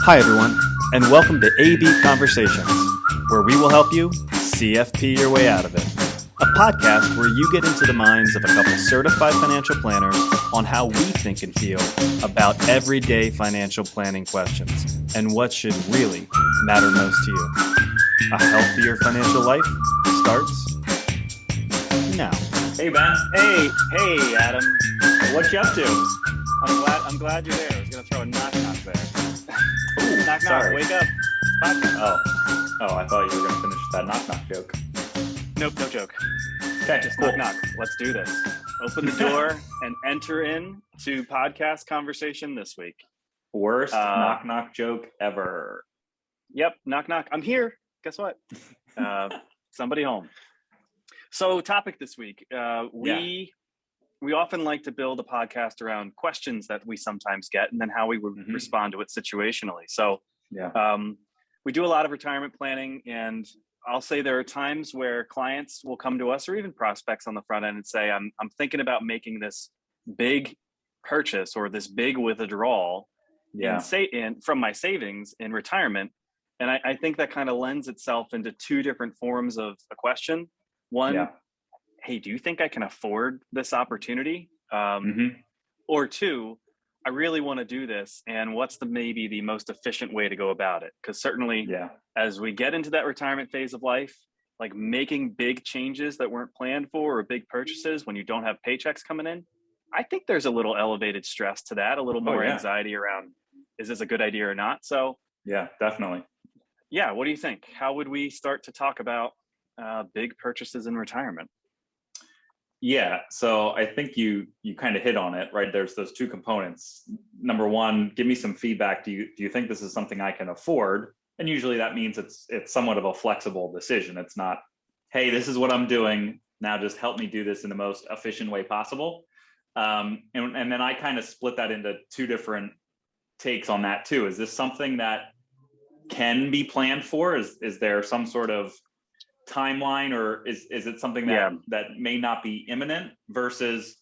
Hi, everyone, and welcome to AB Conversations, where we will help you CFP your way out of it. A podcast where you get into the minds of a couple certified financial planners on how we think and feel about everyday financial planning questions and what should really matter most to you. A healthier financial life starts now. Hey, Ben. Hey, Adam. What you up to? I'm glad you're there. I was gonna throw a knock there. Ooh, knock, sorry. wake up. It's podcast. Oh, I thought you were gonna finish that knock joke. Nope, no joke. Okay, Just cool. knock. Let's do this. Open the door and enter in to podcast conversation this week. Worst knock joke ever. Yep, knock. I'm here. Guess what? Somebody home. So, topic this week. We often like to build a podcast around questions that we sometimes get and then how we would respond to it situationally. So we do a lot of retirement planning, and I'll say there are times where clients will come to us or even prospects on the front end and say, I'm thinking about making this big purchase or this big withdrawal from my savings in retirement. And I think that kind of lends itself into two different forms of a question. One, hey, do you think I can afford this opportunity? Or two, I really want to do this, and what's maybe the most efficient way to go about it? Because certainly as we get into that retirement phase of life, like making big changes that weren't planned for or big purchases when you don't have paychecks coming in, I think there's a little elevated stress to that, a little more anxiety around, is this a good idea or not? So yeah, definitely. Yeah, what do you think? How would we start to talk about big purchases in retirement? Yeah, so I think you kind of hit on it, right? There's those two components. Number one, give me some feedback. Do you think this is something I can afford? And usually that means it's somewhat of a flexible decision. It's not, hey, this is what I'm doing. Now just help me do this in the most efficient way possible. And then I kind of split that into two different takes on that too. Is this something that can be planned for? Is there some sort of timeline, or is it something that may not be imminent versus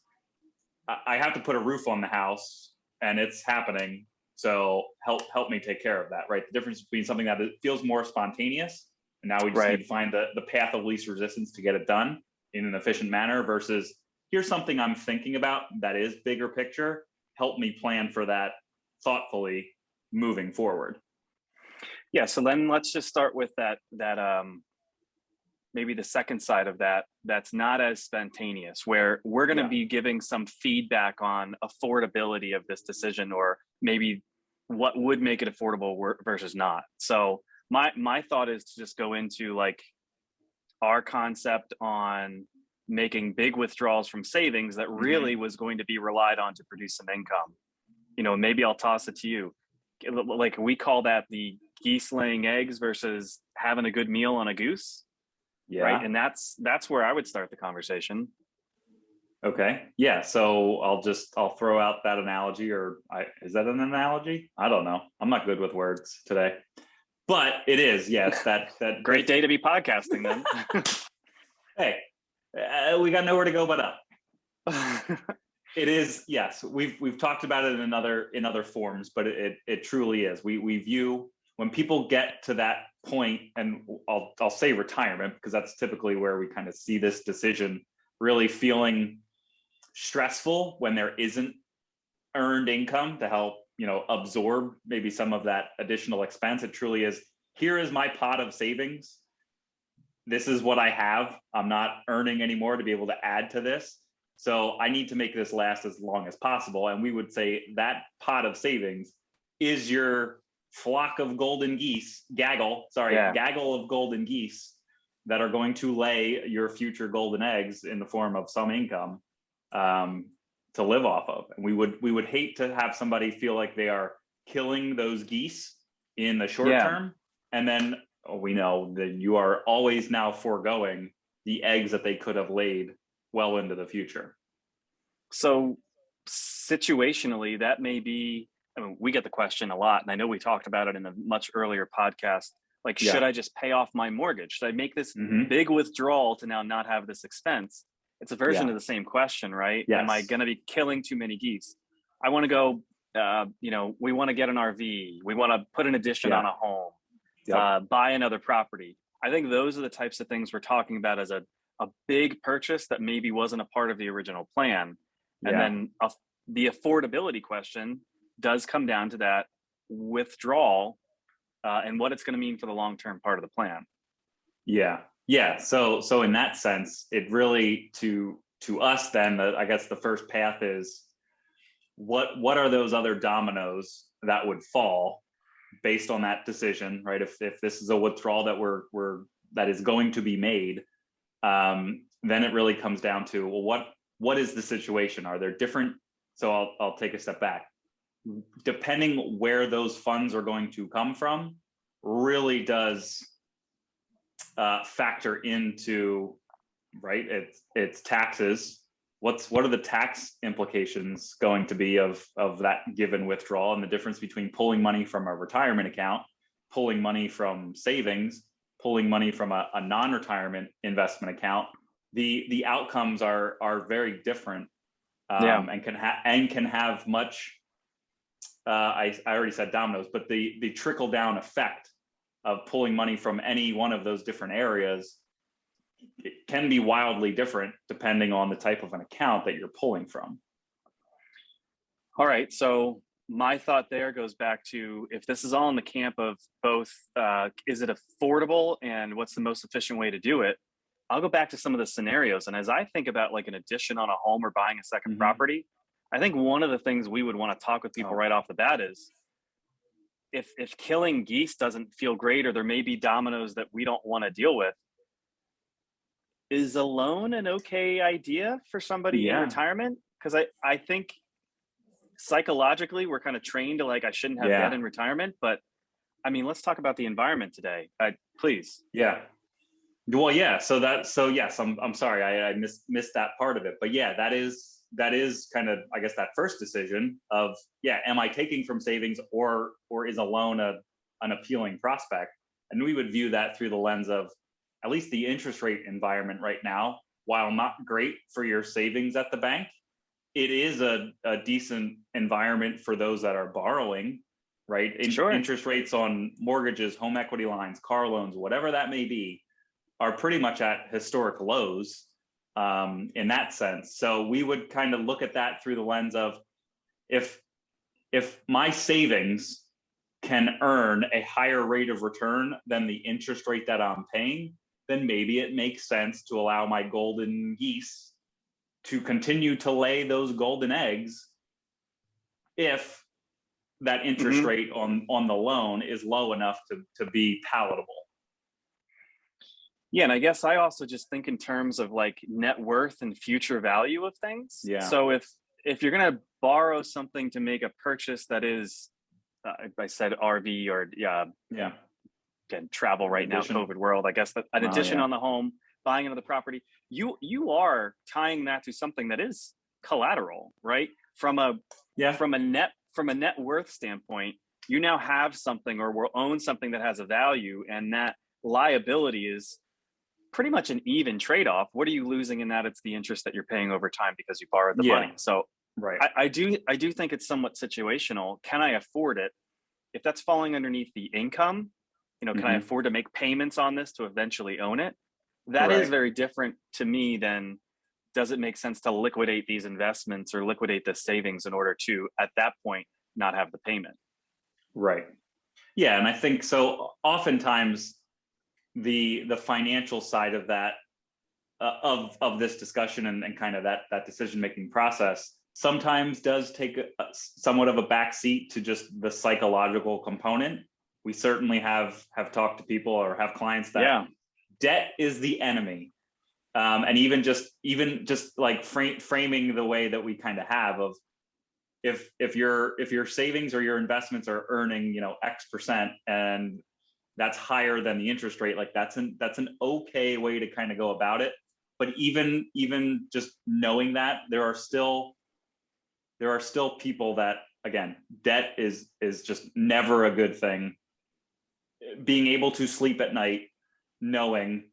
I have to put a roof on the house and it's happening, so help me take care of that, right? The difference between something that feels more spontaneous and now we just need to find the path of least resistance to get it done in an efficient manner versus here's something I'm thinking about that is bigger picture, help me plan for that thoughtfully moving forward. Yeah, so then let's just start with that maybe the second side of that's not as spontaneous, where we're going to be giving some feedback on affordability of this decision, or maybe what would make it affordable versus not. So my thought is to just go into like our concept on making big withdrawals from savings that really was going to be relied on to produce some income. Maybe I'll toss it to you. Like we call that the geese laying eggs versus having a good meal on a goose. Yeah. Right. And that's where I would start the conversation. Okay. Yeah. So I'll throw out that analogy, is that an analogy? I don't know. I'm not good with words today, but it is. Yes. That great day to be podcasting then. Hey, we got nowhere to go but up. It is. Yes. We've talked about it in other forms, but it truly is. We view when people get to that point, and I'll say retirement, because that's typically where we kind of see this decision really feeling stressful when there isn't earned income to help, absorb maybe some of that additional expense. It truly is, here is my pot of savings. This is what I have. I'm not earning anymore to be able to add to this. So I need to make this last as long as possible. And we would say that pot of savings is your flock of golden geese, gaggle of golden geese that are going to lay your future golden eggs in the form of some income to live off of. And we would hate to have somebody feel like they are killing those geese in the short term. And then we know that you are always now foregoing the eggs that they could have laid well into the future. So situationally, that may be, we get the question a lot, and I know we talked about it in a much earlier podcast. Like, should I just pay off my mortgage? Should I make this big withdrawal to now not have this expense? It's a version of the same question, right? Yes. Am I going to be killing too many geese? I want to go we want to get an RV, we want to put an addition on a home, buy another property. I think those are the types of things we're talking about as a big purchase that maybe wasn't a part of the original plan. And then the affordability question does come down to that withdrawal and what it's going to mean for the long-term part of the plan. Yeah. So in that sense, it really to us then, I guess the first path is what are those other dominoes that would fall based on that decision, right? If this is a withdrawal that is going to be made, then it really comes down to, well, what is the situation? Are there different? So I'll take a step back. Depending where those funds are going to come from, really does factor into, right? It's taxes. What are the tax implications going to be of that given withdrawal, and the difference between pulling money from a retirement account, pulling money from savings, pulling money from a non-retirement investment account? The outcomes are very different, and can have much. I already said dominoes, but the trickle down effect of pulling money from any one of those different areas, it can be wildly different depending on the type of an account that you're pulling from. All right. So my thought there goes back to, if this is all in the camp of both, is it affordable and what's the most efficient way to do it? I'll go back to some of the scenarios. And as I think about like an addition on a home or buying a second property, I think one of the things we would want to talk with people right off the bat is, if killing geese doesn't feel great, or there may be dominoes that we don't want to deal with, is a loan an okay idea for somebody in retirement? Because I think psychologically we're kind of trained to like, I shouldn't have debt in retirement, but I mean, let's talk about the environment today, please. Well, so yes, I'm sorry, I missed that part of it, but that is kind of, I guess, that first decision of, am I taking from savings, or is a loan an appealing prospect? And we would view that through the lens of, at least the interest rate environment right now, while not great for your savings at the bank, it is a decent environment for those that are borrowing, right? Interest rates on mortgages, home equity lines, car loans, whatever that may be, are pretty much at historic lows in that sense. So we would kind of look at that through the lens of, if my savings can earn a higher rate of return than the interest rate that I'm paying, then maybe it makes sense to allow my golden geese to continue to lay those golden eggs if that interest rate on the loan is low enough to be palatable. Yeah, and I guess I also just think in terms of like net worth and future value of things. So if you're going to borrow something to make a purchase that is, I said RV or again, travel right now, COVID world, I guess that an addition on the home, buying another property, you are tying that to something that is collateral, right? From a net worth standpoint, you now have something or will own something that has a value, and that liability is pretty much an even trade-off. What are you losing in that? It's the interest that you're paying over time because you borrowed the money. So I do think it's somewhat situational. Can I afford it? If that's falling underneath the income, can I afford to make payments on this to eventually own it? That is very different to me than, does it make sense to liquidate these investments or liquidate the savings in order to, at that point, not have the payment? Right. Yeah. And I think so oftentimes the financial side of that, of this discussion and kind of that decision-making process sometimes does take somewhat of a backseat to just the psychological component. We certainly have talked to people or have clients that debt is the enemy. And even just like framing the way that we kind of have of, if your savings or your investments are earning, X%, and that's higher than the interest rate, like that's an okay way to kind of go about it. But even just knowing that, there are still people that, again, debt is just never a good thing. Being able to sleep at night knowing,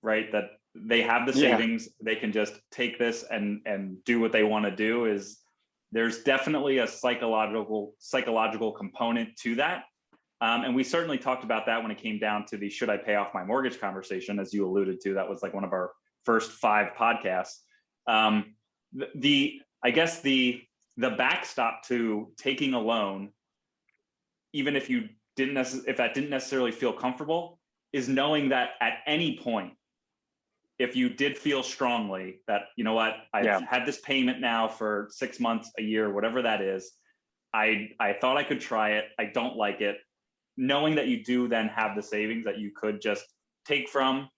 right, that they have the savings, they can just take this and do what they want to do, is there's definitely a psychological component to that. And we certainly talked about that when it came down to the should I pay off my mortgage conversation, as you alluded to. That was like one of our first 5 podcasts. I guess the backstop to taking a loan, even if you if that didn't necessarily feel comfortable, is knowing that at any point, if you did feel strongly that, you know what, I've had this payment now for 6 months, a year, whatever that is, I thought I could try it, I don't like it, knowing that you do then have the savings that you could just take from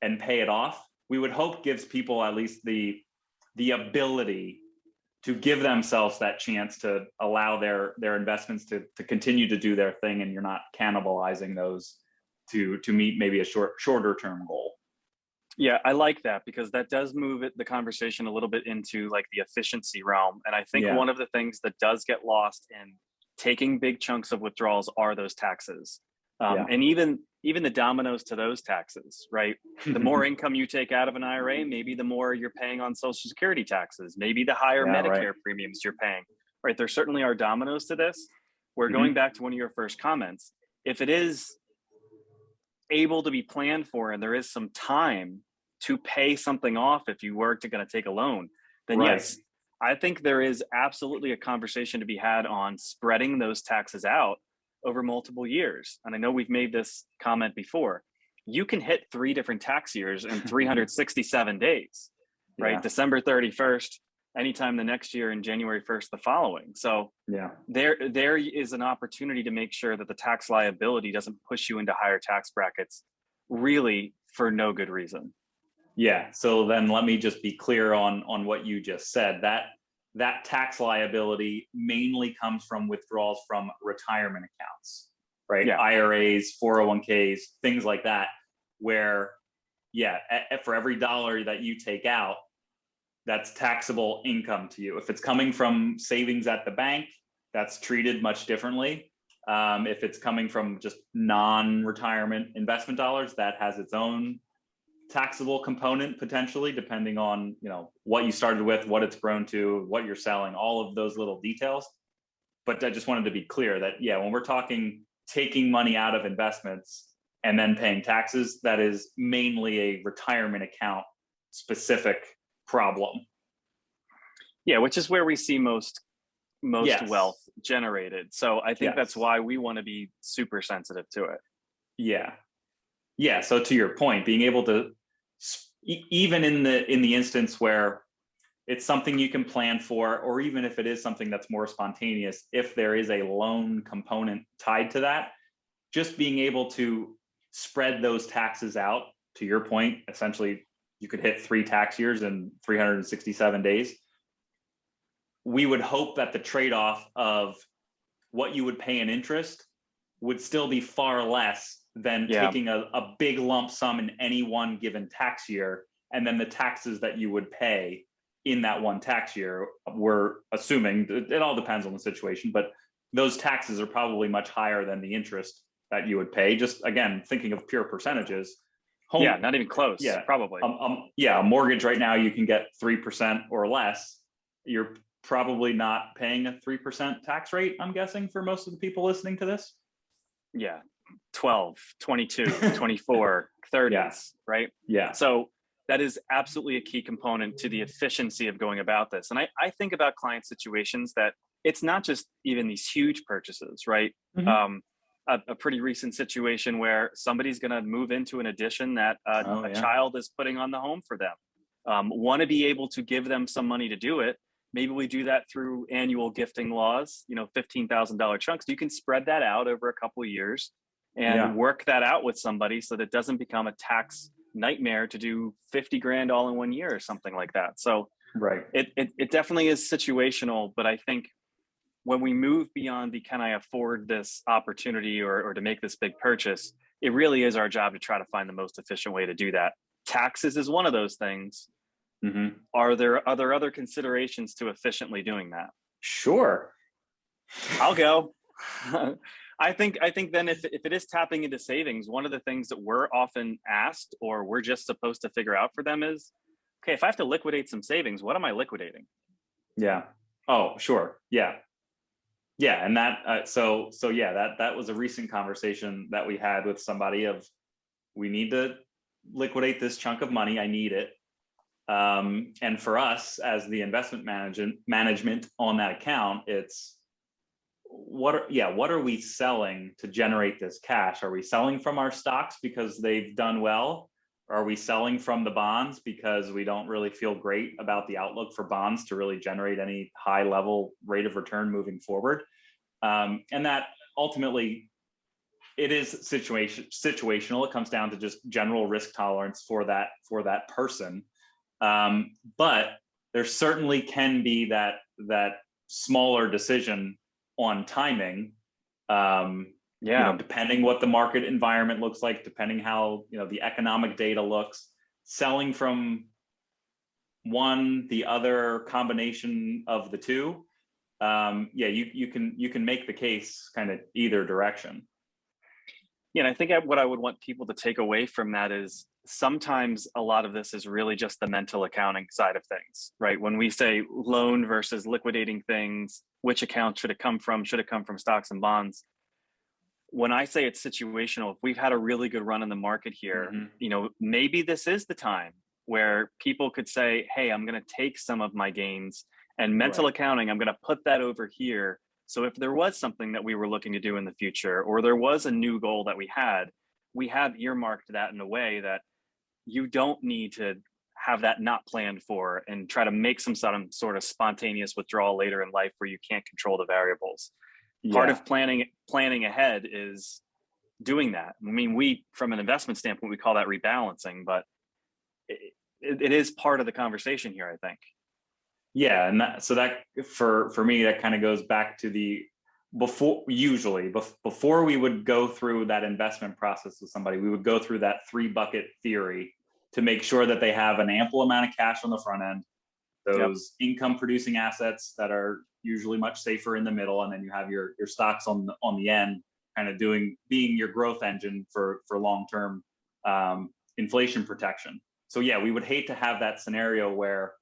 and pay it off, we would hope gives people at least the ability to give themselves that chance to allow their investments to continue to do their thing, and you're not cannibalizing those to meet maybe a shorter term goal. Yeah, I like that, because that does move the conversation a little bit into like the efficiency realm. And I think one of the things that does get lost in taking big chunks of withdrawals are those taxes. And even the dominoes to those taxes, right? The more income you take out of an IRA, maybe the more you're paying on Social Security taxes, maybe the higher Medicare premiums you're paying, right? There certainly are dominoes to this. We're going back to one of your first comments. If it is able to be planned for and there is some time to pay something off if you were going to take a loan, then yes, I think there is absolutely a conversation to be had on spreading those taxes out over multiple years. And I know we've made this comment before. You can hit 3 different tax years in 367 days, right? Yeah. December 31st, anytime the next year, and January 1st, the following. So there is an opportunity to make sure that the tax liability doesn't push you into higher tax brackets, really for no good reason. Yeah. So then let me just be clear on what you just said. That tax liability mainly comes from withdrawals from retirement accounts, right? Yeah. IRAs, 401ks, things like that, where, for every dollar that you take out, that's taxable income to you. If it's coming from savings at the bank, that's treated much differently. If it's coming from just non-retirement investment dollars, that has its own taxable component potentially, depending on what you started with, what it's grown to, what you're selling, all of those little details. But I just wanted to be clear that when we're talking taking money out of investments and then paying taxes, that is mainly a retirement account specific problem. Yeah, which is where we see most wealth generated. So I think that's why we want to be super sensitive to it. Yeah. So to your point, being able to, even in the instance where it's something you can plan for, or even if it is something that's more spontaneous, if there is a loan component tied to that, just being able to spread those taxes out, to your point, essentially you could hit 3 tax years in 367 days. We would hope that the trade-off of what you would pay in interest would still be far less than taking a big lump sum in any one given tax year, and then the taxes that you would pay in that one tax year, we're assuming, it all depends on the situation, but those taxes are probably much higher than the interest that you would pay. Just again, thinking of pure percentages. Not even close. Probably. A mortgage right now, you can get 3% or less. You're probably not paying a 3% tax rate, I'm guessing, for most of the people listening to this. 12, 22, 24, 30s, right? Yeah. So that is absolutely a key component to the efficiency of going about this. And I think about client situations that it's not just even these huge purchases, right? A pretty recent situation where somebody's going to move into an addition that a child is putting on the home for them. Want to be able to give them some money to do it. Maybe we do that through annual gifting laws, $15,000 chunks. You can spread that out over a couple of years and work that out with somebody so that it doesn't become a tax nightmare to do 50 grand all in one year or something like that. So it definitely is situational, but I think when we move beyond the can I afford this opportunity or to make this big purchase, it really is our job to try to find the most efficient way to do that. Taxes is one of those things. Are there other considerations to efficiently doing that? Sure. I'll go. I think then if it is tapping into savings, one of the things that we're often asked or we're just supposed to figure out for them is, okay, if I have to liquidate some savings, what am I liquidating? Yeah. Oh, sure. Yeah. Yeah. And that, so yeah, that was a recent conversation that we had with somebody of, we need to liquidate this chunk of money. I need it. And for us as the investment management on that account, it's what are we selling to generate this cash? Are we selling from our stocks because they've done well? Are we selling from the bonds because we don't really feel great about the outlook for bonds to really generate any high level rate of return moving forward? And that ultimately, it is situational. It comes down to just general risk tolerance for that person. But there certainly can be that smaller decision on timing, depending what the market environment looks like, depending how the economic data looks, selling from one, the other, combination of the two. You can make the case kind of either direction. Yeah, and I think what I would want people to take away from that is sometimes a lot of this is really just the mental accounting side of things, right? When we say loan versus liquidating things, which account should it come from? Should it come from stocks and bonds? When I say it's situational, if we've had a really good run in the market here, maybe this is the time where people could say, hey, I'm going to take some of my gains and mental accounting, I'm going to put that over here. So if there was something that we were looking to do in the future, or there was a new goal that we have earmarked that in a way that you don't need to have that not planned for and try to make some sort of spontaneous withdrawal later in life where you can't control the variables. Part of planning ahead is doing that. I mean, we, from an investment standpoint, we call that rebalancing, but it is part of the conversation here, I think. Yeah, and that for me, that kind of goes back to before we would go through that investment process with somebody, we would go through that 3-bucket theory to make sure that they have an ample amount of cash on the front end, those income producing assets that are usually much safer in the middle, and then you have your stocks on the end, kind of being your growth engine for long-term inflation protection. So yeah, we would hate to have that scenario where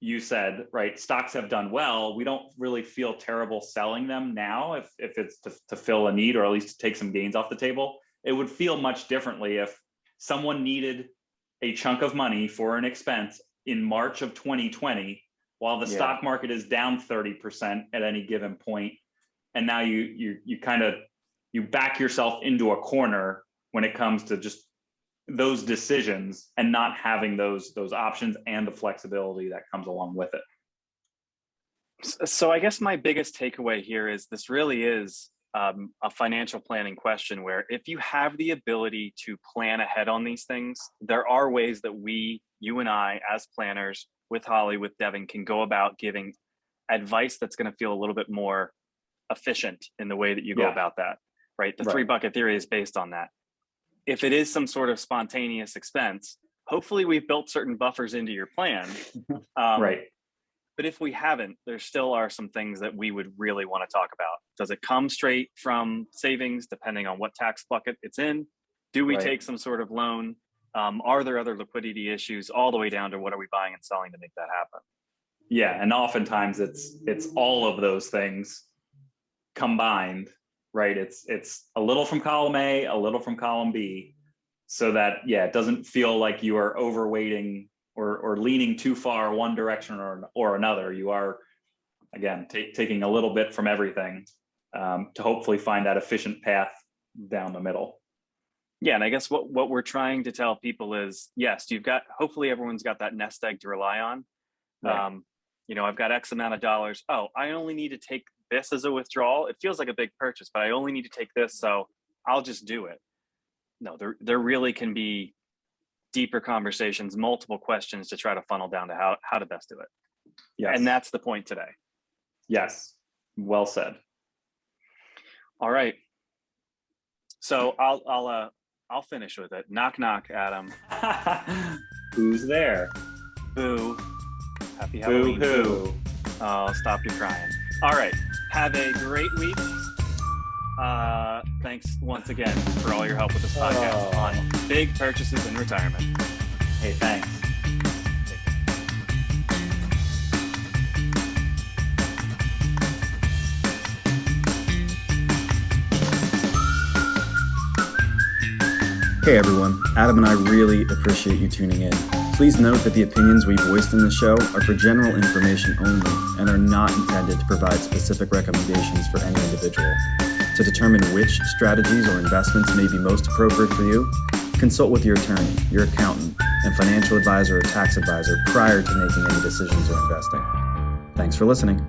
you said, right, stocks have done well. We don't really feel terrible selling them now if it's to fill a need, or at least to take some gains off the table. It would feel much differently if someone needed a chunk of money for an expense in March of 2020, while the stock market is down 30% at any given point. And now you back yourself into a corner when it comes to just those decisions and not having those options and the flexibility that comes along with it. So I guess my biggest takeaway here is this really is a financial planning question, where if you have the ability to plan ahead on these things, there are ways that you and I as planners, with Holly, with Devin, can go about giving advice that's going to feel a little bit more efficient in the way that you go about that, right? The 3-bucket theory is based on that. If it is some sort of spontaneous expense, hopefully we've built certain buffers into your plan. Right. But if we haven't, there still are some things that we would really want to talk about. Does it come straight from savings, depending on what tax bucket it's in? Do we take some sort of loan? Are there other liquidity issues, all the way down to what are we buying and selling to make that happen? Yeah, and oftentimes it's all of those things combined. Right. It's a little from column A, a little from column B, so that, it doesn't feel like you are overweighting or leaning too far one direction or another. You are, again, taking a little bit from everything to hopefully find that efficient path down the middle. Yeah. And I guess what we're trying to tell people is, yes, hopefully everyone's got that nest egg to rely on. Right. I've got X amount of dollars. Oh, I only need to take this as a withdrawal. It feels like a big purchase, but I only need to take this, so I'll just do it. No, there really can be deeper conversations, multiple questions to try to funnel down to how to best do it. Yes. And that's the point today. Yes. Well said. All right. So I'll finish with it. Knock, knock, Adam. Who's there? Boo. Happy Halloween. Boo. Oh, stop your crying. All right. Have a great week. Thanks once again for all your help with this podcast on big purchases in retirement. Hey, thanks. Hey everyone, Adam and I really appreciate you tuning in. Please note that the opinions we voiced in the show are for general information only and are not intended to provide specific recommendations for any individual. To determine which strategies or investments may be most appropriate for you, consult with your attorney, your accountant, and financial advisor or tax advisor prior to making any decisions or investing. Thanks for listening.